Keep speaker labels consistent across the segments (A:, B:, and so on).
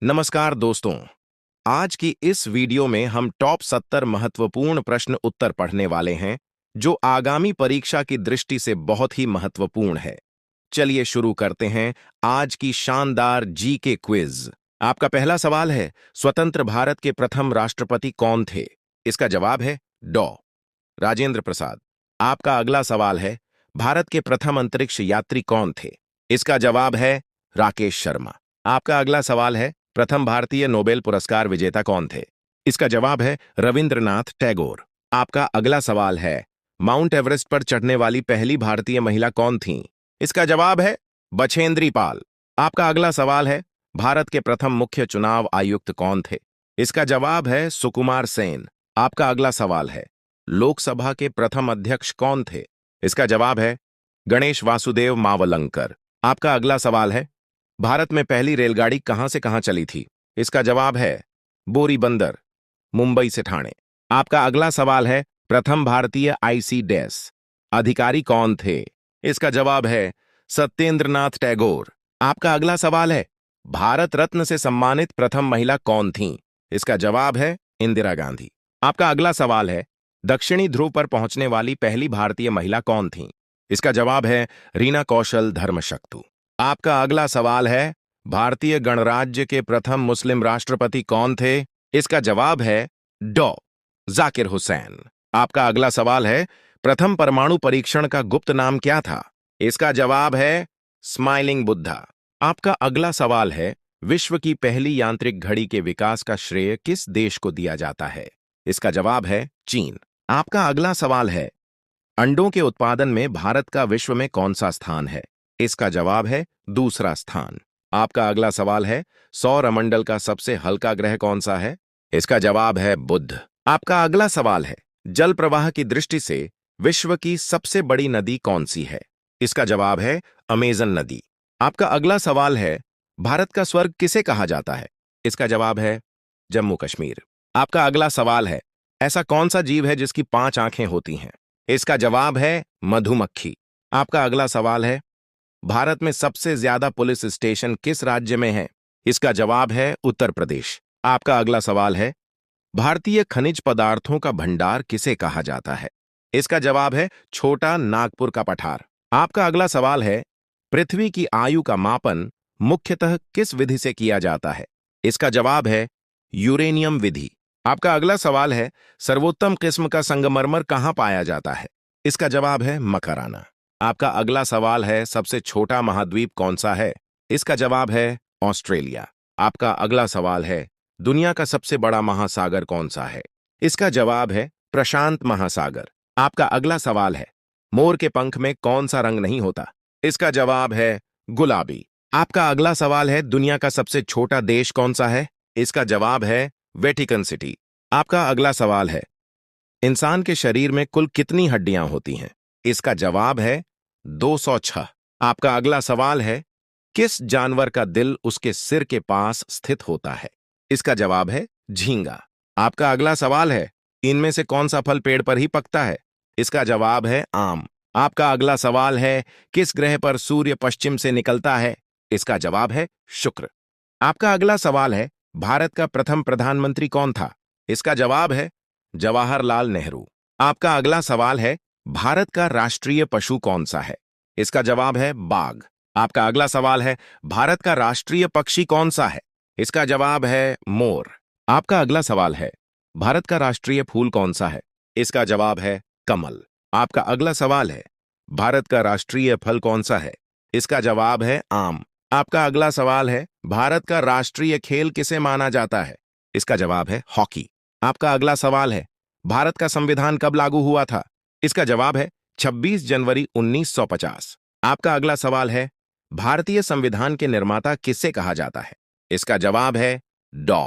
A: नमस्कार दोस्तों। आज की इस वीडियो में हम टॉप 70 महत्वपूर्ण प्रश्न उत्तर पढ़ने वाले हैं जो आगामी परीक्षा की दृष्टि से बहुत ही महत्वपूर्ण है। चलिए शुरू करते हैं आज की शानदार जी के क्विज। आपका पहला सवाल है, स्वतंत्र भारत के प्रथम राष्ट्रपति कौन थे? इसका जवाब है डॉ राजेंद्र प्रसाद। आपका अगला सवाल है, भारत के प्रथम अंतरिक्ष यात्री कौन थे? इसका जवाब है राकेश शर्मा। आपका अगला सवाल है, प्रथम भारतीय नोबेल पुरस्कार विजेता कौन थे? इसका जवाब है रविंद्रनाथ टैगोर। आपका अगला सवाल है, माउंट एवरेस्ट पर चढ़ने वाली पहली भारतीय महिला कौन थीं? इसका जवाब है बछेंद्री पाल। आपका अगला सवाल है, भारत के प्रथम मुख्य चुनाव आयुक्त कौन थे? इसका जवाब है सुकुमार सेन। आपका अगला सवाल है, लोकसभा के प्रथम अध्यक्ष कौन थे? इसका जवाब है गणेश वासुदेव मावलंकर। आपका अगला सवाल है, भारत में पहली रेलगाड़ी कहां से कहां चली थी? इसका जवाब है बोरीबंदर, मुंबई से ठाणे। आपका अगला सवाल है, प्रथम भारतीय आईसी डैश अधिकारी कौन थे? इसका जवाब है सत्येंद्रनाथ टैगोर। आपका अगला सवाल है, भारत रत्न से सम्मानित प्रथम महिला कौन थीं? इसका जवाब है इंदिरा गांधी। आपका अगला सवाल है, दक्षिणी ध्रुव पर पहुंचने वाली पहली भारतीय महिला कौन थीं? इसका जवाब है रीना कौशल धर्मशक्तु। आपका अगला सवाल है, भारतीय गणराज्य के प्रथम मुस्लिम राष्ट्रपति कौन थे? इसका जवाब है डॉ जाकिर हुसैन। आपका अगला सवाल है, प्रथम परमाणु परीक्षण का गुप्त नाम क्या था? इसका जवाब है स्माइलिंग बुद्धा। आपका अगला सवाल है, विश्व की पहली यांत्रिक घड़ी के विकास का श्रेय किस देश को दिया जाता है? इसका जवाब है चीन। आपका अगला सवाल है, अंडों के उत्पादन में भारत का विश्व में कौन सा स्थान है? इसका जवाब है दूसरा स्थान। आपका अगला सवाल है, सौरमंडल का सबसे हल्का ग्रह कौन सा है? इसका जवाब है बुध। आपका अगला सवाल है, जल प्रवाह की दृष्टि से विश्व की सबसे बड़ी नदी कौन सी है? इसका जवाब है अमेजन नदी। आपका अगला सवाल है, भारत का स्वर्ग किसे कहा जाता है? इसका जवाब है जम्मू कश्मीर। आपका अगला सवाल है, ऐसा कौन सा जीव है जिसकी 5 आंखें होती हैं? इसका जवाब है मधुमक्खी। आपका अगला सवाल है, भारत में सबसे ज्यादा पुलिस स्टेशन किस राज्य में है? इसका जवाब है उत्तर प्रदेश। आपका अगला सवाल है, भारतीय खनिज पदार्थों का भंडार किसे कहा जाता है? इसका जवाब है छोटा नागपुर का पठार। आपका अगला सवाल है, पृथ्वी की आयु का मापन मुख्यतः किस विधि से किया जाता है? इसका जवाब है यूरेनियम विधि। आपका अगला सवाल है, सर्वोत्तम किस्म का संगमरमर कहां पाया जाता है? इसका जवाब है मकराना। आपका अगला सवाल है, सबसे छोटा महाद्वीप कौन सा है? इसका जवाब है ऑस्ट्रेलिया। आपका अगला सवाल है, दुनिया का सबसे बड़ा महासागर कौन सा है? इसका जवाब है प्रशांत महासागर। आपका अगला सवाल है, मोर के पंख में कौन सा रंग नहीं होता? इसका जवाब है गुलाबी। आपका अगला सवाल है, दुनिया का सबसे छोटा देश कौन सा है? इसका जवाब है वेटिकन सिटी। आपका अगला सवाल है, इंसान के शरीर में कुल कितनी हड्डियां होती हैं? इसका जवाब है 206। आपका अगला सवाल है, किस जानवर का दिल उसके सिर के पास स्थित होता है? इसका जवाब है झींगा। आपका अगला सवाल है, इनमें से कौन सा फल पेड़ पर ही पकता है? इसका जवाब है आम। आपका अगला सवाल है, किस ग्रह पर सूर्य पश्चिम से निकलता है? इसका जवाब है शुक्र। आपका अगला सवाल है, भारत का प्रथम प्रधानमंत्री कौन था? इसका जवाब है जवाहरलाल नेहरू। आपका अगला सवाल है, भारत का राष्ट्रीय पशु कौन सा है? इसका जवाब है बाघ। आपका अगला सवाल है, भारत का राष्ट्रीय पक्षी कौन सा है? इसका जवाब है मोर। आपका अगला सवाल है, भारत का राष्ट्रीय फूल कौन सा है? इसका जवाब है कमल। आपका अगला सवाल है, भारत का राष्ट्रीय फल कौन सा है? इसका जवाब है आम। आपका अगला सवाल है, भारत का राष्ट्रीय खेल किसे माना जाता है? इसका जवाब है हॉकी। आपका अगला सवाल है, भारत का संविधान कब लागू हुआ था? इसका जवाब है 26 जनवरी 1950। आपका अगला सवाल है, भारतीय संविधान के निर्माता किसे कहा जाता है? इसका जवाब है डॉ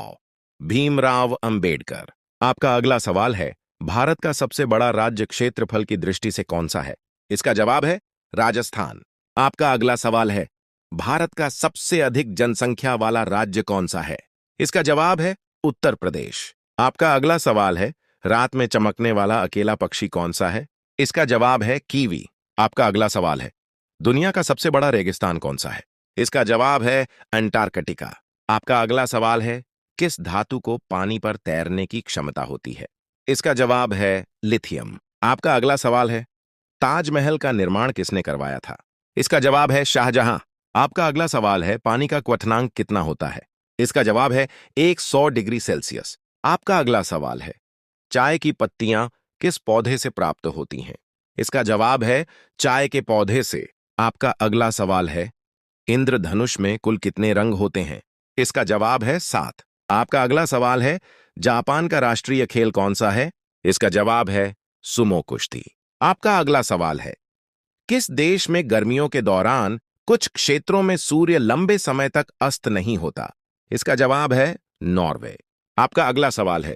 A: भीमराव अंबेडकर। आपका अगला सवाल है, भारत का सबसे बड़ा राज्य क्षेत्रफल की दृष्टि से कौन सा है? इसका जवाब है राजस्थान। आपका अगला सवाल है, भारत का सबसे अधिक जनसंख्या वाला राज्य कौन सा है? इसका जवाब है उत्तर प्रदेश। आपका अगला सवाल है, रात में चमकने वाला अकेला पक्षी कौन सा है? इसका जवाब है कीवी। आपका अगला सवाल है, दुनिया का सबसे बड़ा रेगिस्तान कौन सा है? इसका जवाब है अंटार्कटिका। आपका अगला सवाल है, किस धातु को पानी पर तैरने की क्षमता होती है? इसका जवाब है लिथियम। आपका अगला सवाल है, ताजमहल का निर्माण किसने करवाया था? इसका जवाब है शाहजहां। आपका अगला सवाल है, पानी का क्वथनांक कितना होता है? इसका जवाब है 100 डिग्री सेल्सियस। आपका अगला सवाल है, चाय की पत्तियां किस पौधे से प्राप्त होती हैं? इसका जवाब है चाय के पौधे से। आपका अगला सवाल है, इंद्रधनुष में कुल कितने रंग होते हैं? इसका जवाब है 7। आपका अगला सवाल है, जापान का राष्ट्रीय खेल कौन सा है? इसका जवाब है सुमो कुश्ती। आपका अगला सवाल है, किस देश में गर्मियों के दौरान कुछ क्षेत्रों में सूर्य लंबे समय तक अस्त नहीं होता? इसका जवाब है नॉर्वे। आपका अगला सवाल है,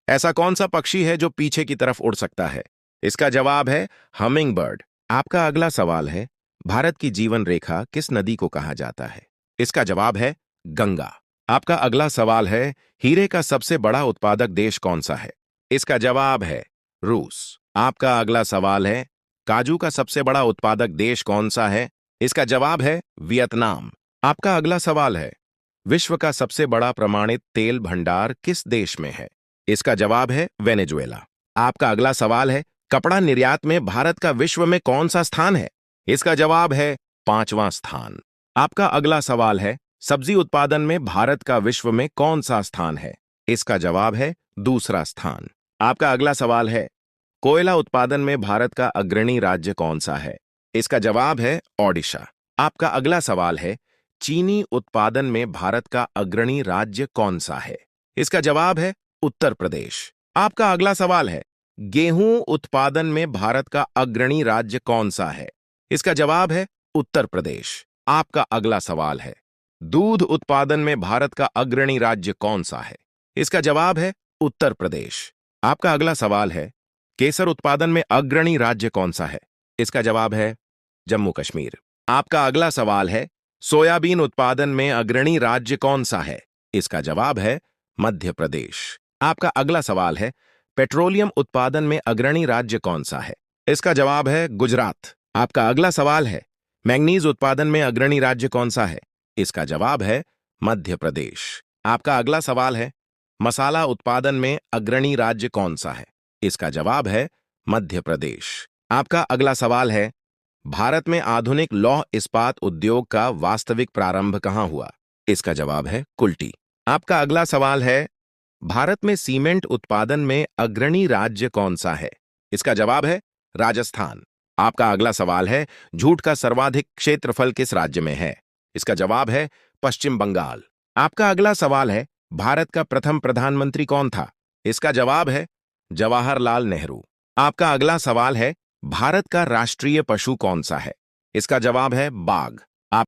A: ऐसा कौन सा पक्षी है जो पीछे की तरफ उड़ सकता है? इसका जवाब है हमिंग बर्ड। आपका अगला सवाल है, भारत की जीवन रेखा किस नदी को कहा जाता है? इसका जवाब है गंगा। आपका अगला सवाल है, हीरे का सबसे बड़ा उत्पादक देश कौन सा है? इसका जवाब है रूस। आपका अगला सवाल है, काजू का सबसे बड़ा उत्पादक देश कौन सा है? इसका जवाब है वियतनाम। आपका अगला सवाल है, विश्व का सबसे बड़ा प्रमाणित तेल भंडार किस देश में है? इसका जवाब है वेनेजुएला। आपका अगला सवाल है, कपड़ा निर्यात में भारत का विश्व में कौन सा स्थान है? इसका जवाब है 5वां स्थान। आपका अगला सवाल है, सब्जी उत्पादन में भारत का विश्व में कौन सा स्थान है? इसका जवाब है दूसरा स्थान। आपका अगला सवाल है, कोयला उत्पादन में भारत का अग्रणी राज्य कौन सा है? इसका जवाब है ओडिशा। आपका अगला सवाल है, चीनी उत्पादन में भारत का अग्रणी राज्य कौन सा है? इसका जवाब है उत्तर प्रदेश। आपका अगला सवाल है, गेहूं उत्पादन में भारत का अग्रणी राज्य कौन सा है? इसका जवाब है उत्तर प्रदेश। आपका अगला सवाल है, दूध उत्पादन में भारत का अग्रणी राज्य कौन सा है? इसका जवाब है उत्तर प्रदेश। आपका अगला सवाल है, केसर उत्पादन में अग्रणी राज्य कौन सा है? इसका जवाब है जम्मू कश्मीर। आपका अगला सवाल है, सोयाबीन उत्पादन में अग्रणी राज्य कौन सा है? इसका जवाब है मध्य प्रदेश। आपका अगला सवाल है, पेट्रोलियम उत्पादन में अग्रणी राज्य कौन सा है? इसका जवाब है गुजरात। आपका अगला सवाल है, मैंगनीज उत्पादन में अग्रणी राज्य कौन सा है? इसका जवाब है मध्य प्रदेश। आपका अगला सवाल है, मसाला उत्पादन में अग्रणी राज्य कौन सा है? इसका जवाब है मध्य प्रदेश। आपका अगला सवाल है, भारत में आधुनिक लौह इस्पात उद्योग का वास्तविक प्रारंभ कहां हुआ? इसका जवाब है कुल्टी। आपका अगला सवाल है, भारत में सीमेंट उत्पादन में अग्रणी राज्य कौन सा है? इसका जवाब है राजस्थान। आपका अगला सवाल है, जूट का सर्वाधिक क्षेत्रफल किस राज्य में है? इसका जवाब है पश्चिम बंगाल। आपका अगला सवाल है, भारत का प्रथम प्रधानमंत्री कौन था? इसका जवाब है जवाहरलाल नेहरू। आपका अगला सवाल है, भारत का राष्ट्रीय पशु कौन सा है? इसका जवाब है बाघ।